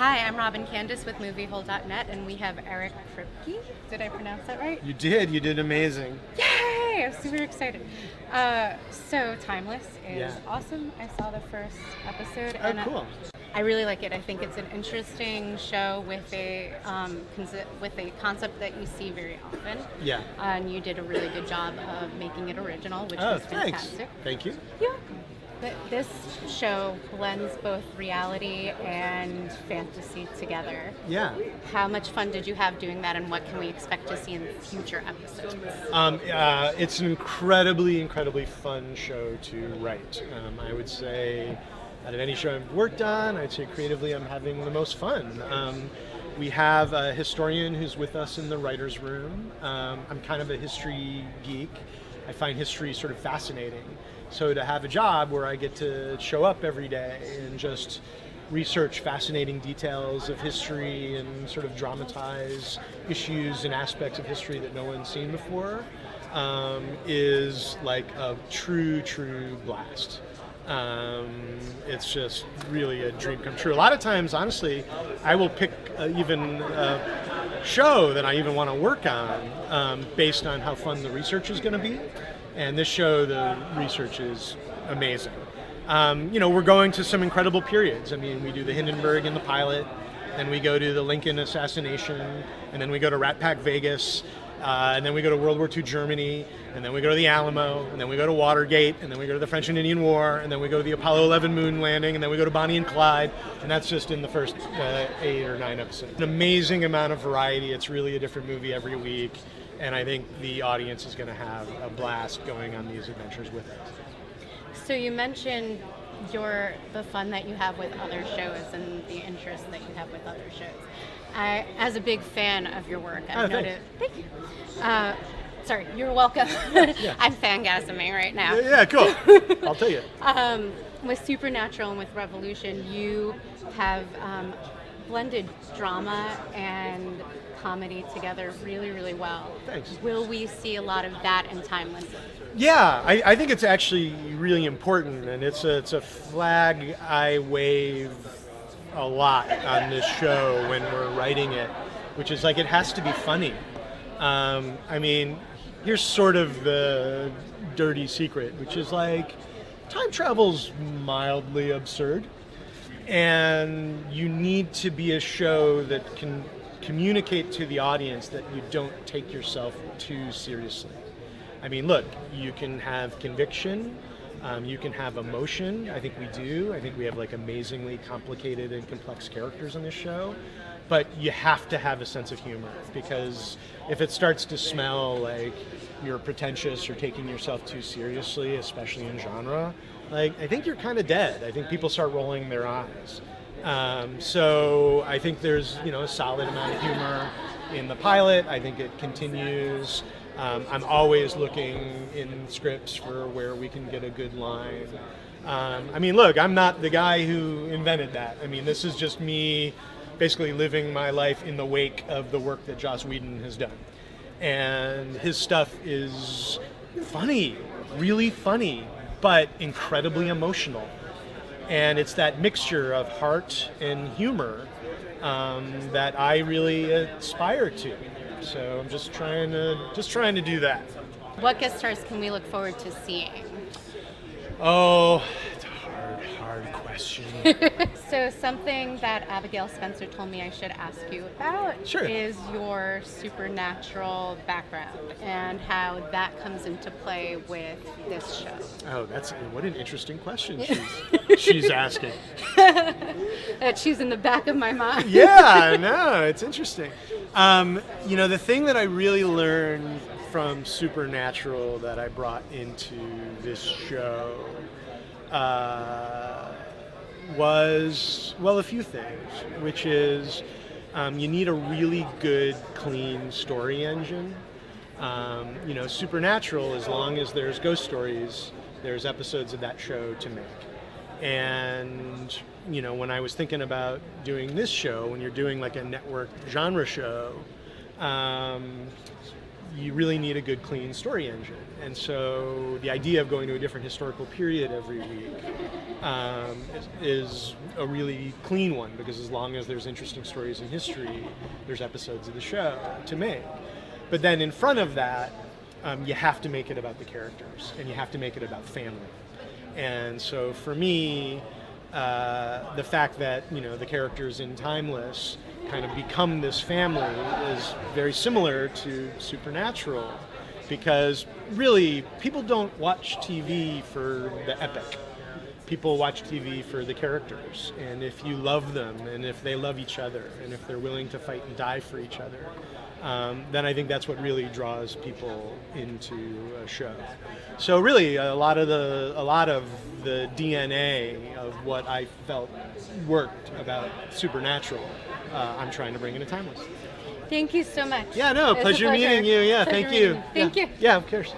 Hi, I'm Robin Candace with moviehole.net, and we have Eric Kripke. Did I pronounce that right? You did amazing. Yay! I'm super excited. So Timeless is Yeah. awesome. I saw the first episode, Oh, and cool. I really like it. I think it's an interesting show with a concept that you see very often. Yeah. And you did a really good job of making it original, which Oh, was thanks. fantastic. Thank you. Yeah. This show blends both reality and fantasy together. Yeah. How much fun did you have doing that, and what can we expect to see in future episodes? It's an incredibly fun show to write. I would say out of any show I've worked on, I'd say creatively I'm having the most fun. We have a historian who's with us in the writer's room. I'm kind of a history geek. I find history sort of fascinating. So to have a job where I get to show up every day and just research fascinating details of history and sort of dramatize issues and aspects of history that no one's seen before is like a true blast. It's just really a dream come true. A lot of times, honestly, I will pick even a show that I even want to work on based on how fun the research is going to be. And this show, the research is amazing. We're going to some incredible periods. I mean, we do the Hindenburg in the pilot, then we go to the Lincoln assassination, and then we go to Rat Pack Vegas, and then we go to World War II Germany, and then we go to the Alamo, and then we go to Watergate, and then we go to the French and Indian War, and then we go to the Apollo 11 moon landing, and then we go to Bonnie and Clyde, and that's just in the first 8 or 9 episodes. An amazing amount of variety. It's really a different movie every week. And I think the audience is going to have a blast going on these adventures with us. So you mentioned the fun that you have with other shows and the interest that you have with other shows. I, as a big fan of your work, I've noted. Thank you. Sorry, you're welcome. Yeah. I'm fangasming right now. Yeah, cool. I'll tell you. With Supernatural and with Revolution, you have blended drama and comedy together really well. Thanks. Will we see a lot of that in Timeless? Yeah, I think it's actually really important, and it's a flag I wave a lot on this show when we're writing it, which is like it has to be funny. I mean, here's sort of the dirty secret, which is like time travel's mildly absurd, and you need to be a show that can communicate to the audience that you don't take yourself too seriously. I mean, look, you can have conviction, you can have emotion. I think we do. I think we have like amazingly complicated and complex characters on this show. But you have to have a sense of humor, because if it starts to smell like you're pretentious or taking yourself too seriously, especially in genre, like I think you're kind of dead. I think people start rolling their eyes. So I think there's a solid amount of humor in the pilot. I think it continues. I'm always looking in scripts for where we can get a good line. I mean, look, I'm not the guy who invented that. I mean, this is just me basically living my life in the wake of the work that Joss Whedon has done. And his stuff is funny, really funny, but incredibly emotional. And it's that mixture of heart and humor that I really aspire to. So I'm just trying to do that. What guest stars can we look forward to seeing? Oh, it's a hard question. So something that Abigail Spencer told me I should ask you about Sure. is your supernatural background and how that comes into play with this show. Oh, what an interesting question she's asking. That she's in the back of my mind. Yeah, no, it's interesting. The thing that I really learned from Supernatural that I brought into this show was, well, a few things, which is you need a really good, clean story engine. Supernatural, as long as there's ghost stories, there's episodes of that show to make. And, when I was thinking about doing this show, when you're doing like a network genre show, you really need a good, clean story engine. And so the idea of going to a different historical period every week is a really clean one, because as long as there's interesting stories in history, there's episodes of the show to make. But then in front of that, you have to make it about the characters, and you have to make it about family. And so for me, the fact that the characters in Timeless kind of become this family is very similar to Supernatural, because really people don't watch TV for the epic. People watch TV for the characters, and if you love them, and if they love each other, and if they're willing to fight and die for each other, then I think that's what really draws people into a show. So really, a lot of the DNA of what I felt worked about Supernatural, I'm trying to bring into Timeless. Thank you so much. Yeah, no, pleasure meeting you. Yeah, thank you. Thank you. Yeah, of course.